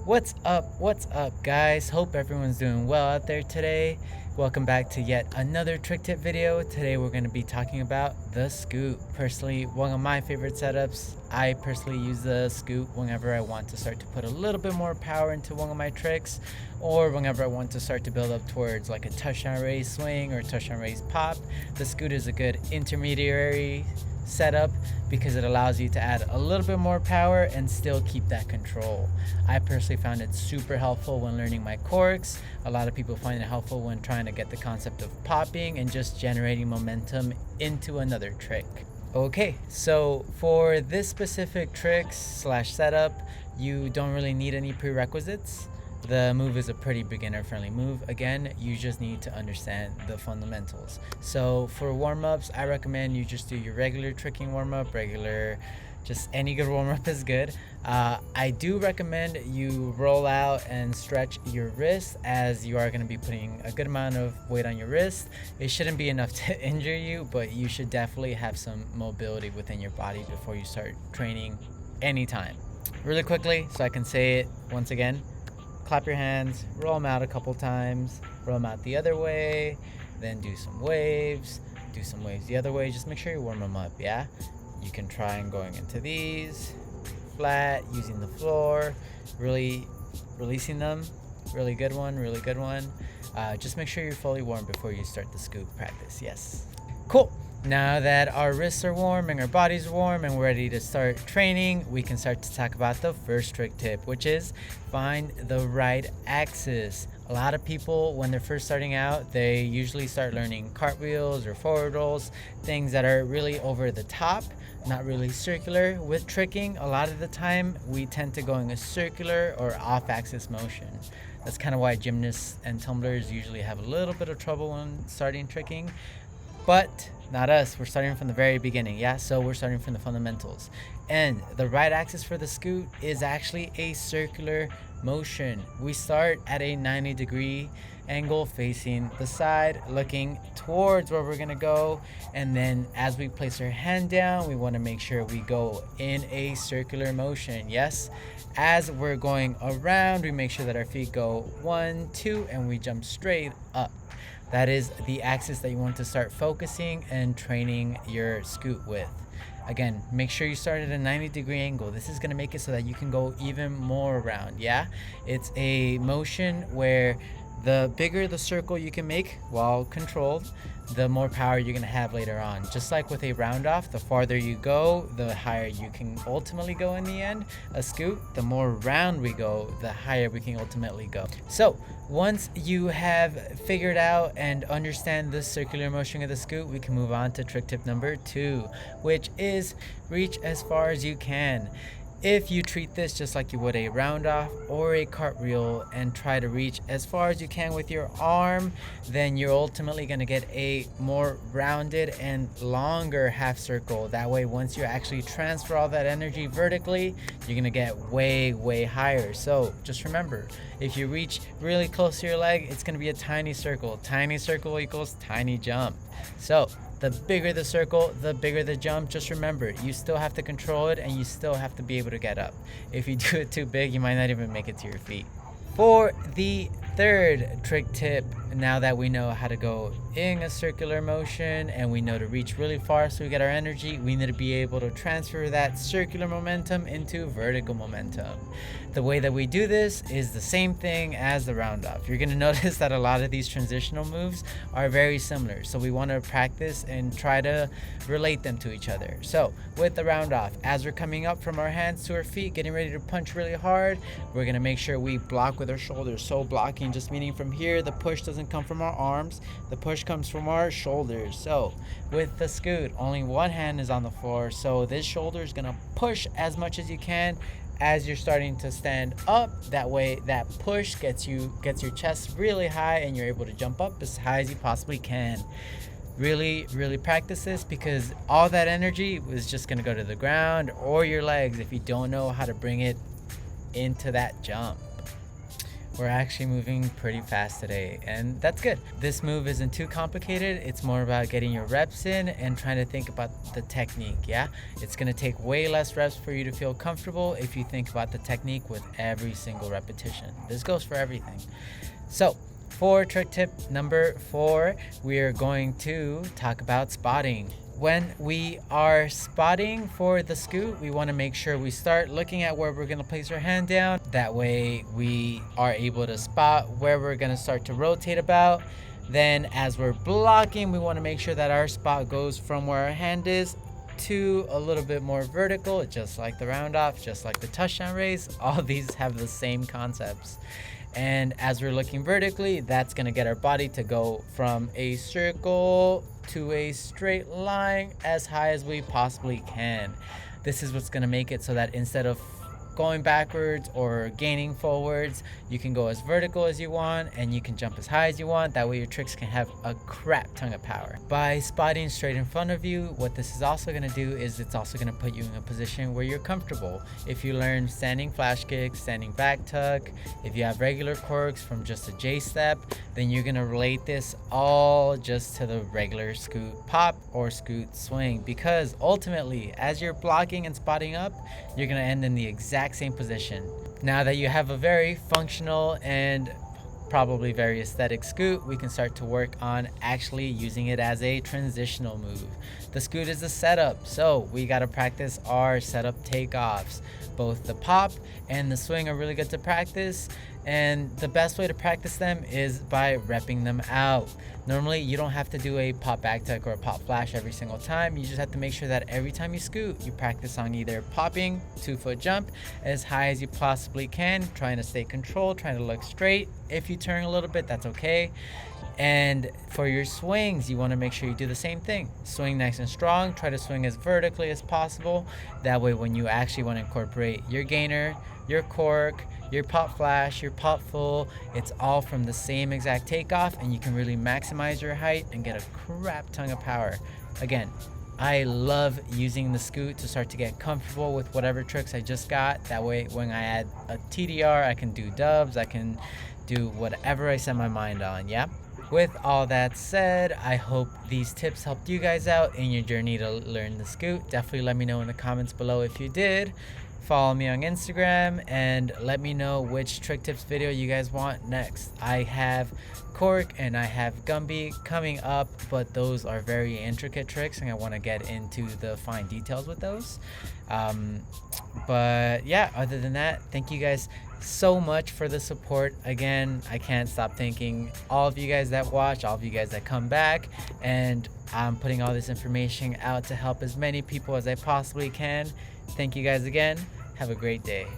What's up, guys? Hope everyone's doing well out there today. Welcome back to yet another trick tip video. Today we're going to be talking about the scoop. Personally, one of my favorite setups. I personally use the scoop whenever I want to start to put a little bit more power into one of my tricks, or whenever I want to start to build up towards like a touchdown raise swing or touchdown raise pop. The scoot is a good intermediary setup because it allows you to add a little bit more power and still keep that control. I personally found it super helpful when learning my corks. A lot of people find it helpful when trying to get the concept of popping and just generating momentum into another trick. Okay, so for this specific trick slash setup, you don't really need any prerequisites. The move is a pretty beginner friendly move. Again, you just need to understand the fundamentals. So for warm-ups, I recommend you just do your regular tricking warm-up. Just any good warm-up is good. I do recommend you roll out and stretch your wrist, as you are going to be putting a good amount of weight on your wrist. It shouldn't be enough to injure you, but you should definitely have some mobility within your body before you start training anytime. Really quickly, so I can say it once again. Clap your hands, roll them out a couple times, roll them out the other way, then do some waves the other way. Just make sure you warm them up, yeah? You can try and going into these, flat, using the floor, really releasing them. Really good one. Just make sure you're fully warm before you start the scoop practice, yes. Cool. Now that our wrists are warm and our bodies are warm and we're ready to start training, we can start to talk about the first trick tip, which is find the right axis. A lot of people, when they're first starting out, they usually start learning cartwheels or forward rolls, things that are really over the top, not really circular. With tricking, a lot of the time, we tend to go in a circular or off-axis motion. That's kind of why gymnasts and tumblers usually have a little bit of trouble when starting tricking. But not us, we're starting from the very beginning, yeah? So we're starting from the fundamentals. And the right axis for the scoot is actually a circular motion. We start at a 90-degree angle facing the side, looking towards where we're gonna go. And then as we place our hand down, we wanna make sure we go in a circular motion, yes? As we're going around, we make sure that our feet go 1, 2, and we jump straight up. That is the axis that you want to start focusing and training your scoot with. Again, make sure you start at a 90-degree angle. This is going to make it so that you can go even more around, yeah? It's a motion where the bigger the circle you can make while controlled, the more power you're going to have later on. Just like with a round off, the farther you go, the higher you can ultimately go in the end. A scoot, the more round we go, the higher we can ultimately go. So once you have figured out and understand the circular motion of the scoot, we can move on to trick tip number 2, which is reach as far as you can. If you treat this just like you would a round off or a cartwheel and try to reach as far as you can with your arm, then you're ultimately going to get a more rounded and longer half circle. That way, once you actually transfer all that energy vertically, you're going to get way higher. So just remember, if you reach really close to your leg, it's going to be a tiny circle. Tiny circle equals tiny jump. So the bigger the circle, the bigger the jump. Just remember, you still have to control it and you still have to be able to get up. If you do it too big, you might not even make it to your feet. For the third trick tip, now that we know how to go in a circular motion and we know to reach really far so we get our energy, we need to be able to transfer that circular momentum into vertical momentum. The way that we do this is the same thing as the round off. You're going to notice that a lot of these transitional moves are very similar. So we want to practice and try to relate them to each other. So with the round off, as we're coming up from our hands to our feet, getting ready to punch really hard, we're going to make sure we block with our shoulders. So blocking just meaning from here, the push doesn't come from our arms, the push comes from our shoulders. So with the scoot, only one hand is on the floor. So this shoulder is going to push as much as you can as you're starting to stand up. That way that push gets your chest really high and you're able to jump up as high as you possibly can. Really practice this, because all that energy is just going to go to the ground or your legs if you don't know how to bring it into that jump. we're actually moving pretty fast today, and that's good. This move isn't too complicated. It's more about getting your reps in and trying to think about the technique. Yeah, it's gonna take way less reps for you to feel comfortable if you think about the technique with every single repetition. This goes for everything. So for trick tip number 4, we are going to talk about spotting. When we are spotting for the scoot, we want to make sure we start looking at where we're going to place our hand down. That way we are able to spot where we're going to start to rotate about. Then as we're blocking, we want to make sure that our spot goes from where our hand is to a little bit more vertical, just like the round off, just like the touchdown raise. All these have the same concepts. And as we're looking vertically, that's going to get our body to go from a circle to a straight line as high as we possibly can. This is what's going to make it so that instead of going backwards or gaining forwards, you can go as vertical as you want and you can jump as high as you want. That way your tricks can have a crap ton of power. By spotting straight in front of you, what this is also going to do is it's also going to put you in a position where you're comfortable. If you learn standing flash kicks, standing back tuck, if you have regular quirks from just a J step, then you're going to relate this all just to the regular scoot pop or scoot swing, because ultimately as you're blocking and spotting up, you're going to end in the exact same position. Now that you have a very functional and probably very aesthetic scoot, we can start to work on actually using it as a transitional move. The scoot is a setup, so we got to practice our setup takeoffs. Both the pop and the swing are really good to practice, and the best way to practice them is by repping them out. Normally you don't have to do a pop back tuck or a pop flash every single time. You just have to make sure that every time you scoot, you practice on either popping 2-foot jump as high as you possibly can, trying to stay controlled, trying to look straight. If you turn a little bit, that's okay. And for your swings, you want to make sure you do the same thing. Swing nice and strong. Try to swing as vertically as possible. That way when you actually want to incorporate your gainer, your cork, your pop flash, your pop full, it's all from the same exact takeoff, and you can really maximize your height and get a crap ton of power. Again, I love using the scoot to start to get comfortable with whatever tricks I just got. That way when I add a TDR, I can do dubs, I can do whatever I set my mind on. Yeah. With all that said, I hope these tips helped you guys out in your journey to learn the scoot. Definitely let me know in the comments below if you did. Follow me on Instagram and let me know which trick tips video you guys want next. I have cork and I have Gumby coming up, but those are very intricate tricks and I want to get into the fine details with those. But yeah, other than that, thank you guys so much for the support. Again, I can't stop thanking all of you guys that watch, all of you guys that come back, and I'm putting all this information out to help as many people as I possibly can. Thank you guys again. Have a great day.